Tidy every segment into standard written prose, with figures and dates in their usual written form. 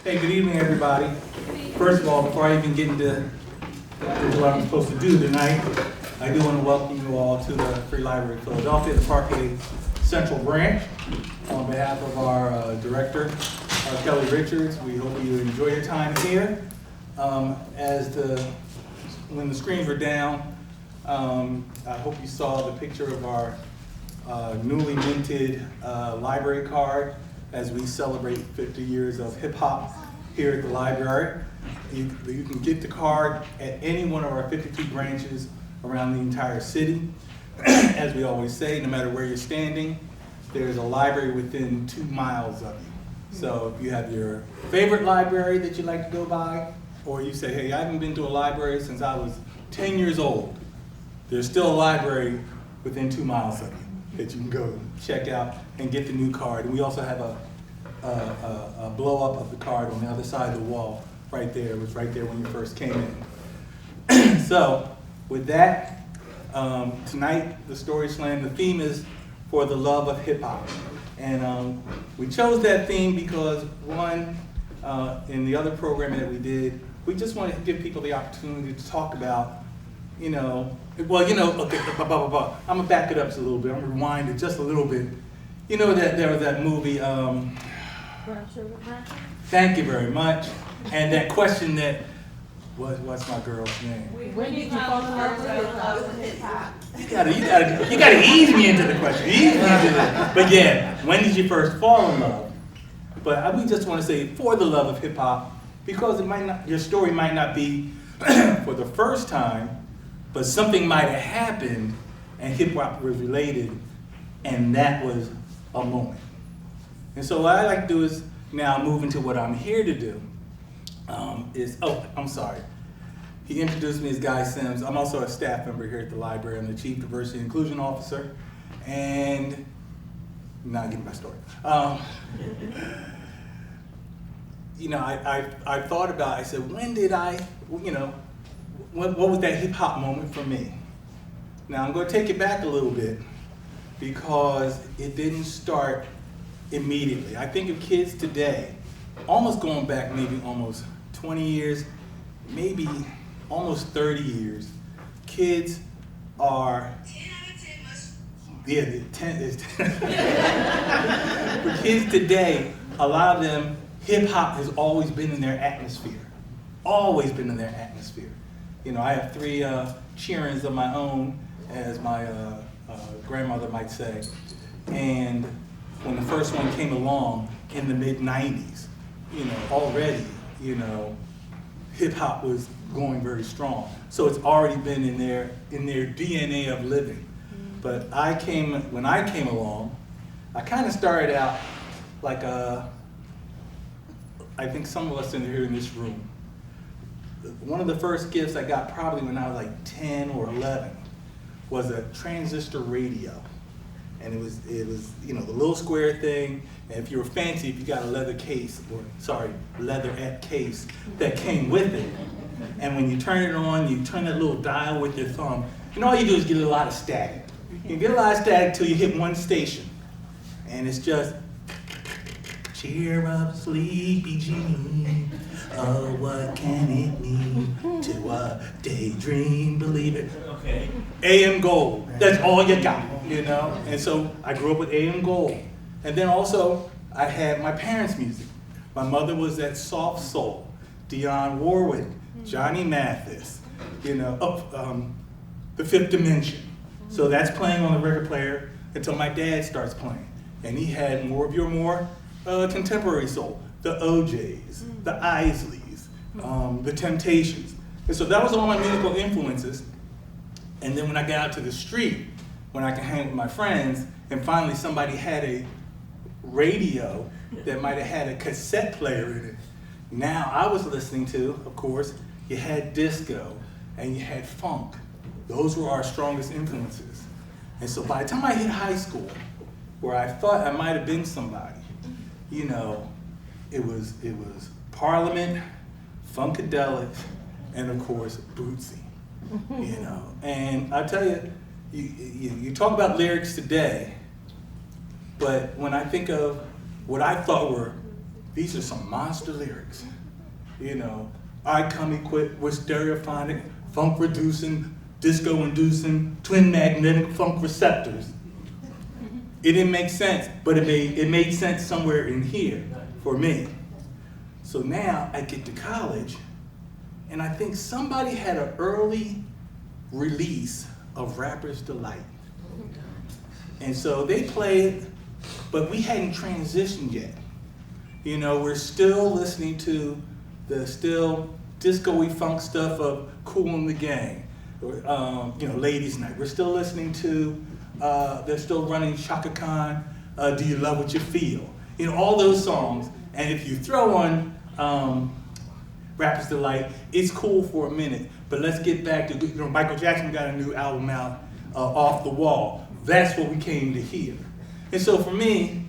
Hey, good evening, everybody. First of all, before I even get into what I'm supposed to do tonight, I do want to welcome you all to the Free Library of Philadelphia, the Parkway Central Branch. On behalf of our director, Kelly Richards, we hope you enjoy your time here. When the screens were down, I hope you saw the picture of our newly minted library card as we celebrate 50 years of hip hop here at the library. You can get the card at any one of our 52 branches around the entire city. As we always say, no matter where you're standing, there's a library within 2 miles of you. So if you have your favorite library that you like to go by, or you say, hey, I haven't been to a library since I was 10 years old, there's still a library within 2 miles of you that you can go check out and get the new card. And we also have a blow up of the card on the other side of the wall right there. It was right there when you first came in. So with that, tonight the StorySlam, the theme is for the love of hip hop. And we chose that theme because one, in the other programming that we did, we just wanted to give people the opportunity to talk about, okay, I'm gonna back it up just a little bit. I'm gonna rewind it just a little bit. You know that there was that movie, thank you very much. And that question that, what's my girl's name? When did you fall in love with hip hop? You gotta ease me into the question. Ease me into that. But yeah, when did you first fall in love? But we just want to say for the love of hip hop, because your story might not be for the first time, but something might have happened and hip hop was related, and that was a moment. And so what I like to do is now move into what I'm here to do. I'm sorry. He introduced me as Guy Sims. I'm also a staff member here at the library. I'm the Chief Diversity and Inclusion Officer. And now I get my story. I thought about, I said, when did what was that hip hop moment for me? Now I'm going to take it back a little bit because it didn't start immediately. I think of kids today, almost going back maybe almost 20 years, maybe almost 30 years, kids are, yeah, 10 is for kids today, a lot of them, hip hop has always been in their atmosphere. Always been in their atmosphere. I have 3 cheerings of my own, as my grandmother might say. And when the first one came along in the mid-90s, already, hip hop was going very strong. So it's already been in their DNA of living. But when I came along, I kind of started out like I think some of us here in this room, one of the first gifts I got probably when I was like 10 or 11 was a transistor radio. And it was the little square thing, and if you were fancy, if you got a leatherette case that came with it. And when you turn it on, you turn that little dial with your thumb, and all you do is get a lot of static. You get a lot of static till you hit one station. And it's just, cheer up, sleepy Jean. Oh, what can it mean to a daydream, believe it? Okay. AM Gold, that's all you got, And so I grew up with AM Gold. And then also, I had my parents' music. My mother was that soft soul, Dionne Warwick, Johnny Mathis, The Fifth Dimension. So that's playing on the record player until my dad starts playing. And he had more contemporary soul, the OJs, the Isleys, the Temptations. And so that was all my musical influences. And then when I got out to the street, when I could hang with my friends, and finally somebody had a radio that might have had a cassette player in it. Now I was listening to, of course, you had disco and you had funk. Those were our strongest influences. And so by the time I hit high school, where I thought I might have been somebody, it was Parliament, Funkadelic, and of course Bootsy. And I tell you, you talk about lyrics today, but when I think of what I thought were these are some monster lyrics. You know, I come equipped with stereophonic, funk-reducing, disco-inducing, twin magnetic funk receptors. It didn't make sense, but it made sense somewhere in here for me. So now I get to college, and I think somebody had an early release of Rapper's Delight. And so they played, but we hadn't transitioned yet. You know, we're still listening to the still disco-y funk stuff of Kool and the Gang, or, you know, Ladies Night. We're still listening to, they're still running Shaka Khan, Do You Love What You Feel? You know, all those songs. And if you throw on Rapper's Delight, it's cool for a minute. But let's get back to, you know, Michael Jackson got a new album out, Off the Wall. That's what we came to hear. And so for me,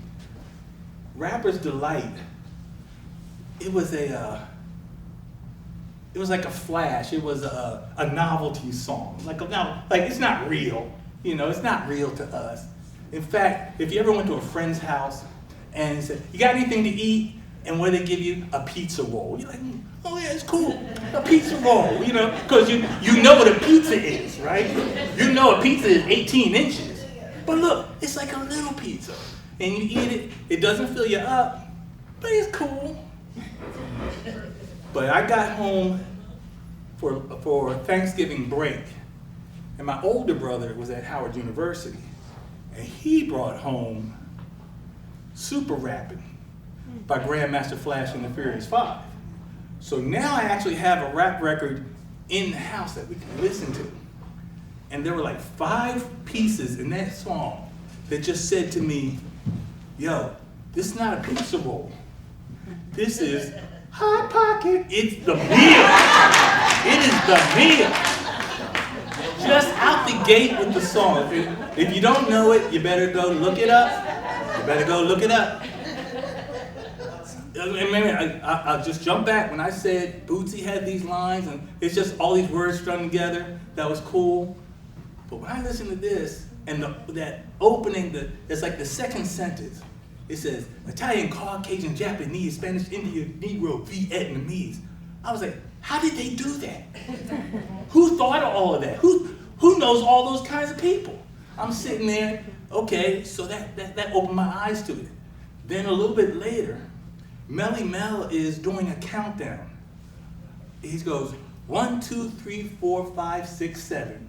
Rapper's Delight, it was like a flash. It was a novelty song. Like it's not real. You know, it's not real to us. In fact, if you ever went to a friend's house and said, "You got anything to eat?" and what they give you, a pizza roll. You're like, "Oh yeah, it's cool, a pizza roll." You know, because you know what a pizza is, right? You know a pizza is 18 inches. But look, it's like a little pizza, and you eat it. It doesn't fill you up, but it's cool. But I got home for Thanksgiving break, and my older brother was at Howard University, and he brought home Super Rappin' by Grandmaster Flash and the Furious Five. So now I actually have a rap record in the house that we can listen to. And there were like 5 pieces in that song that just said to me, "Yo, this is not a pizza roll. This is Hot Pocket. It's the meal. It is the meal." Just out the gate with the song. If you don't know it, you better go look it up. You better go look it up. I'll just jump back when I said Bootsy had these lines, and it's just all these words strung together. That was cool. But when I listen to this, and that opening, it's like the second sentence. It says, Italian, Caucasian, Japanese, Spanish, Indian, Negro, Vietnamese. I was like, how did they do that? Who thought of all of that? Who knows all those kinds of people? I'm sitting there, okay, so that opened my eyes to it. Then a little bit later, Melly Mel is doing a countdown. He goes, 1, 2, 3, 4, 5, 6, 7.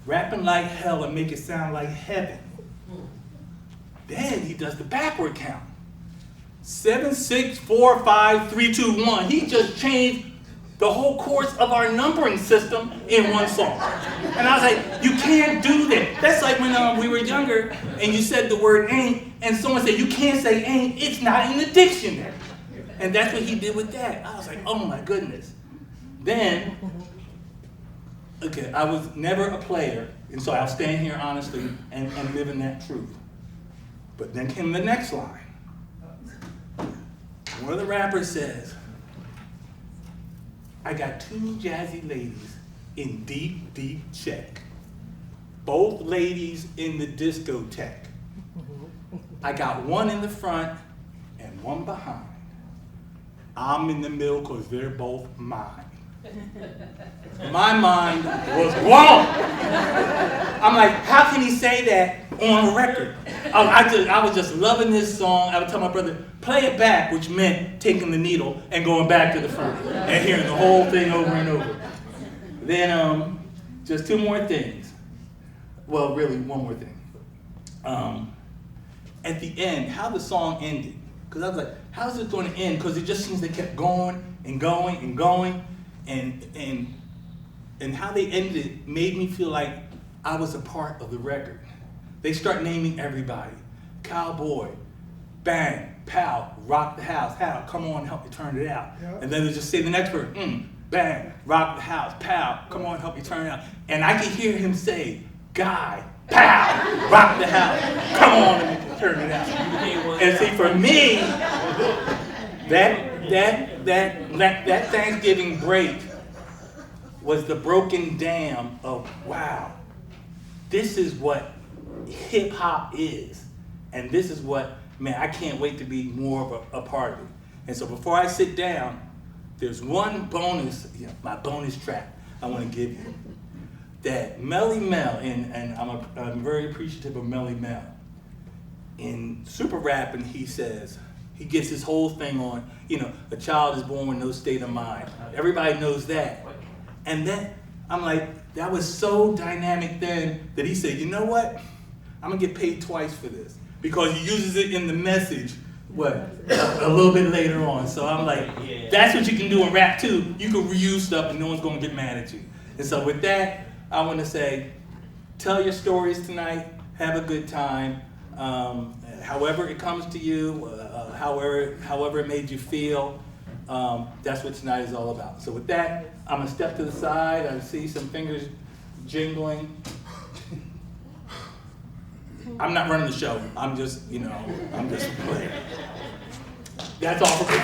Rapping like hell and make it sound like heaven. Then he does the backward count. 7, 6, 4, 5, 3, 2, 1. He just changed the whole course of our numbering system in one song. And I was like, you can't do that. That's like when we were younger and you said the word ain't, and someone said, you can't say ain't, it's not in the dictionary. And that's what he did with that. I was like, oh my goodness. Then, okay, I was never a player, and so I'll stand here honestly and live in that truth. But then came the next line. One of the rappers says, I got 2 jazzy ladies in deep, deep check. Both ladies in the discotheque. I got one in the front and one behind. I'm in the middle because they're both mine. My mind was blown. I'm like, how can he say that on a record? I was just loving this song. I would tell my brother, play it back, which meant taking the needle and going back to the front and hearing the whole thing over and over. Then just 2 more things. Well, really, 1 more thing. At the end, how the song ended. Because I was like, how's it going to end? Because it just seems they kept going and going and going. And how they ended it made me feel like I was a part of the record. They start naming everybody. Cowboy, bang, pow, rock the house, how, come on, help me turn it out. Yep. And then they just say the next word, bang, rock the house, pow, come on, help me turn it out. And I could hear him say, guy, pow, rock the house, come on, and turn it out. And see, for me, that Thanksgiving break was the broken dam of, wow, this is what hip hop is. And this is what, man, I can't wait to be more of a part of it. And so before I sit down, there's one bonus, my bonus track I want to give you. That Melly Mel, and I'm very appreciative of Melly Mel. In Super Rapping, he says, he gets his whole thing on, a child is born with no state of mind. Everybody knows that. And then I'm like, that was so dynamic then that he said, you know what? I'm gonna get paid twice for this. Because he uses it in the message, a little bit later on. So I'm like, that's what you can do in rap too. You can reuse stuff and no one's gonna get mad at you. And so with that, I wanna say, tell your stories tonight, have a good time. However it comes to you, however it made you feel, that's what tonight is all about. So with that, I'm gonna step to the side. I see some fingers jingling. I'm not running the show. I'm just, I'm just playing. That's all for me.